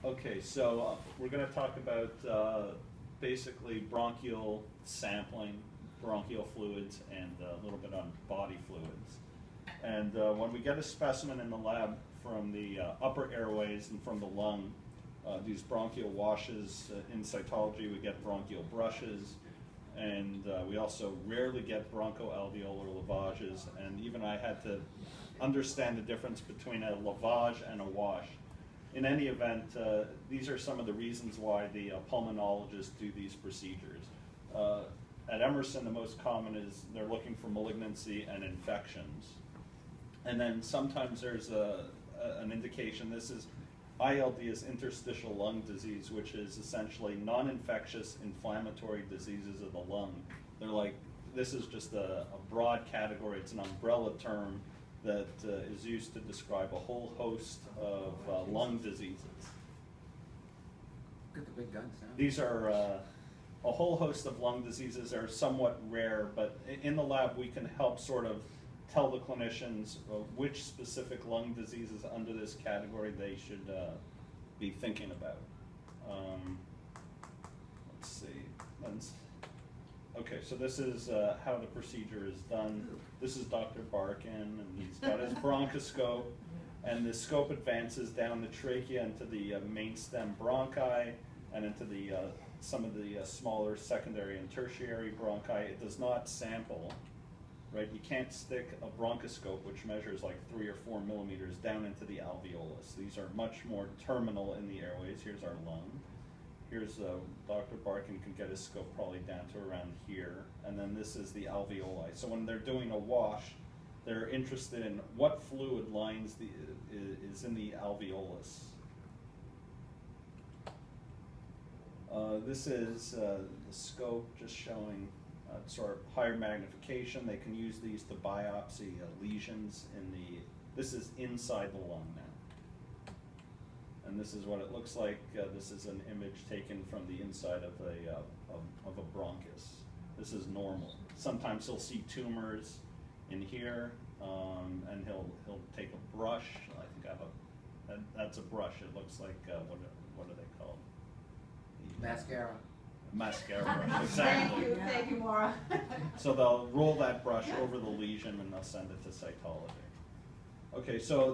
Okay, so we're going to talk about basically bronchial sampling, bronchial fluids, and a little bit on body fluids. And when we get a specimen in the lab from the upper airways and from the lung, these bronchial washes, in cytology we get bronchial brushes, and we also rarely get bronchoalveolar lavages, and even I had to understand the difference between a lavage and a wash. In any event, these are some of the reasons why the pulmonologists do these procedures. At Emerson, the most common is they're looking for malignancy and infections. And then sometimes there's an indication, this is ILD is interstitial lung disease, which is essentially non-infectious inflammatory diseases of the lung. They're like, this is just a broad category, it's an umbrella term that is used to describe a whole host of lung diseases. Get the big guns now. These are a whole host of lung diseases are somewhat rare, but in the lab we can help sort of tell the clinicians which specific lung diseases under this category they should be thinking about. Let's see. Okay, so this is how the procedure is done. This is Dr. Barkin, and he's got his bronchoscope, and the scope advances down the trachea into the main stem bronchi and into the some of the smaller secondary and tertiary bronchi. It does not sample, right? You can't stick a bronchoscope, which measures like 3 or 4 millimeters, down into the alveolus. These are much more terminal in the airways. Here's our lung. Here's Dr. Barkin can get his scope probably down to around here, and then this is the alveoli. So when they're doing a wash, they're interested in what fluid lines is in the alveolus. This is the scope just showing sort of higher magnification. They can use these to biopsy lesions in the, this is inside the lung now. And this is what it looks like. This is an image taken from the inside of a bronchus. This is normal. Sometimes he'll see tumors in here, and he'll take a brush. I think I have that's a brush. It looks like what are they called? Mascara. Mascara brush. Exactly. Thank you, Maura. So they'll roll that brush over the lesion and they'll send it to cytology. Okay, so